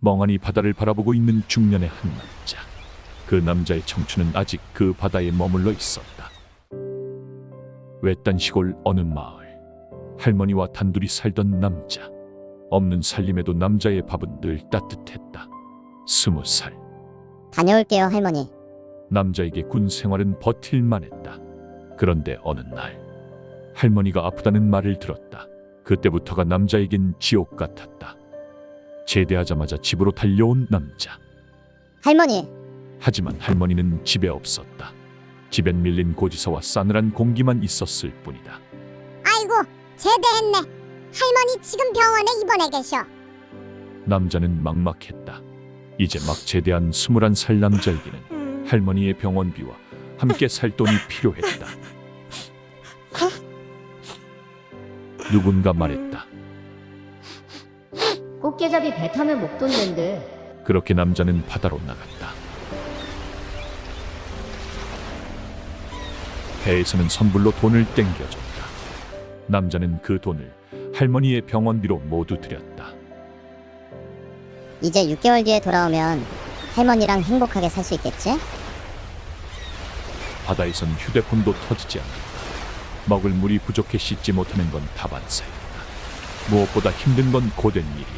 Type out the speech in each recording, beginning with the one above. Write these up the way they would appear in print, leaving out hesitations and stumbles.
멍하니 바다를 바라보고 있는 중년의 한 남자. 그 남자의 청춘은 아직 그 바다에 머물러 있었다. 외딴 시골 어느 마을. 할머니와 단둘이 살던 남자. 없는 살림에도 남자의 밥은 늘 따뜻했다. 20살. 다녀올게요, 할머니. 남자에게 군 생활은 버틸만 했다. 그런데 어느 날 할머니가 아프다는 말을 들었다. 그때부터가 남자에겐 지옥 같았다. 제대하자마자 집으로 달려온 남자. 할머니, 하지만 할머니는 집에 없었다. 집엔 밀린 고지서와 싸늘한 공기만 있었을 뿐이다. 아이고, 제대했네. 할머니 지금 병원에 입원해 계셔. 남자는 막막했다. 이제 막 제대한 21살 남자에게는 할머니의 병원비와 함께 살 돈이 필요했다. 누군가 말했다. 꽃게잡이 배 타면 목 돋는데. 그렇게 남자는 바다로 나갔다. 배에서는 선불로 돈을 땡겨줬다. 남자는 그 돈을 할머니의 병원비로 모두 드렸다. 이제 6개월 뒤에 돌아오면 할머니랑 행복하게 살 수 있겠지? 바다에선 휴대폰도 터지지 않았다. 먹을 물이 부족해 씻지 못하는 건 다반사였다. 무엇보다 힘든 건 고된 일이었다.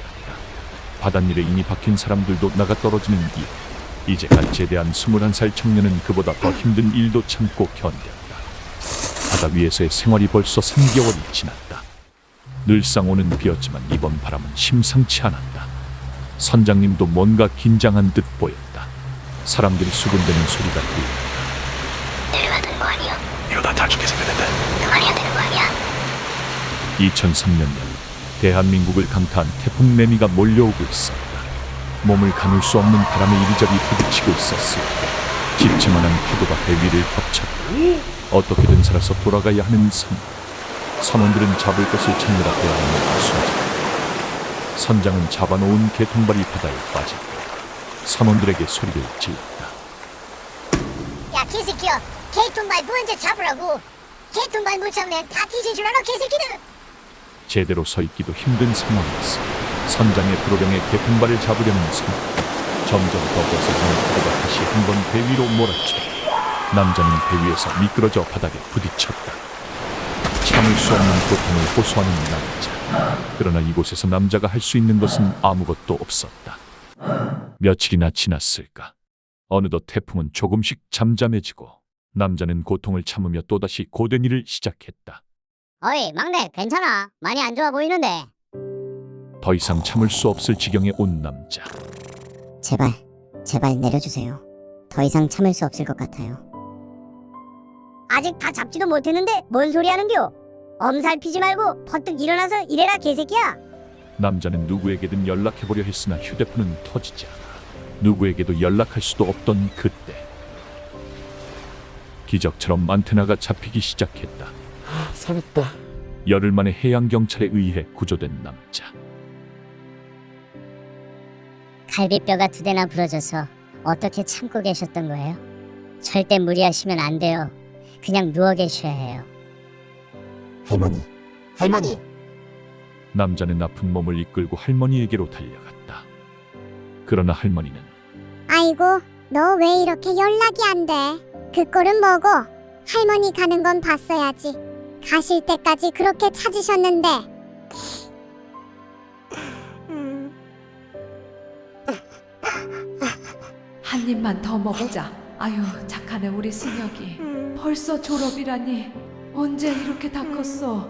바닷일에 인이 박힌 사람들도 나가 떨어지는 일. 이제 갓 제대한 21살 청년은 그보다 더 힘든 일도 참고 견뎠다. 바다 위에서의 생활이 벌써 3개월이 지났다. 늘상 오는 비였지만 이번 바람은 심상치 않았다. 선장님도 뭔가 긴장한 듯 보였다. 사람들이 수군대는 소리가 들렸다. 내려야 되는 거 아니야? 이러다 다 죽게 생겼는데. 그만해야 되는 거 아니야? 2003년 대한민국을 강타한 태풍 매미가 몰려오고 있었다. 몸을 가눌 수 없는 바람에 이리저리 부딪히고 있었을 때 집채만한 파도가 배 위를 덮쳤다. 어떻게든 살아서 돌아가야 하는 상황. 선원들은 잡을 것을 찾느라 대한민국 순간. 선장은 잡아놓은 개통발이 바다에 빠졌고 선원들에게 소리를 질렀다. 야, 개새끼야. 개통발 먼저 잡으라고. 개통발 못 잡으면 다 뒤질 줄 알아, 개새끼들. 제대로 서 있기도 힘든 상황이었어. 선장의 불호령에 개통발을 잡으려는 선원. 점점 더 벗어지는 파도가 다시 한번 배 위로 몰아쳤다. 남자는 배 위에서 미끄러져 바닥에 부딪혔다. 참을 수 없는 고통을 호소하는 남자. 그러나 이곳에서 남자가 할 수 있는 것은 아무것도 없었다. 며칠이나 지났을까. 어느덧 태풍은 조금씩 잠잠해지고 남자는 고통을 참으며 또다시 고된 일을 시작했다. 어이, 막내, 괜찮아. 많이 안 좋아 보이는데. 더 이상 참을 수 없을 지경에 온 남자. 제발 내려주세요. 더 이상 참을 수 없을 것 같아요. 아직 다 잡지도 못했는데 뭔 소리 하는겨? 엄살 피지 말고 퍼뜩 일어나서 일해라, 개새끼야. 남자는 누구에게든 연락해보려 했으나 휴대폰은 터지지 않아. 누구에게도 연락할 수도 없던 그때 기적처럼 안테나가 잡히기 시작했다. 살았다. 열흘 만에 해양경찰에 의해 구조된 남자. 갈비뼈가 2대나 부러져서 어떻게 참고 계셨던 거예요? 절대 무리하시면 안 돼요. 그냥 누워 계셔야 해요. 할머니. 남자는 아픈 몸을 이끌고 할머니에게로 달려갔다. 그러나 할머니는 아이고, 너 왜 이렇게 연락이 안 돼? 그 꼴은 뭐고? 할머니 가는 건 봤어야지. 가실 때까지 그렇게 찾으셨는데. 한 입만 더 먹자. 아유, 착하네 우리 승혁이. 벌써 졸업이라니. 언제 이렇게 다 컸어?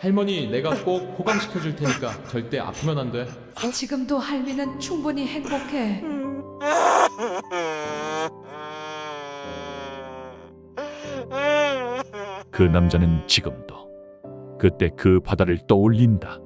할머니, 내가 꼭 호강시켜 줄 테니까 절대 아프면 안 돼. 지금도 할미는 충분히 행복해. 그 남자는 지금도 그때 그 바다를 떠올린다.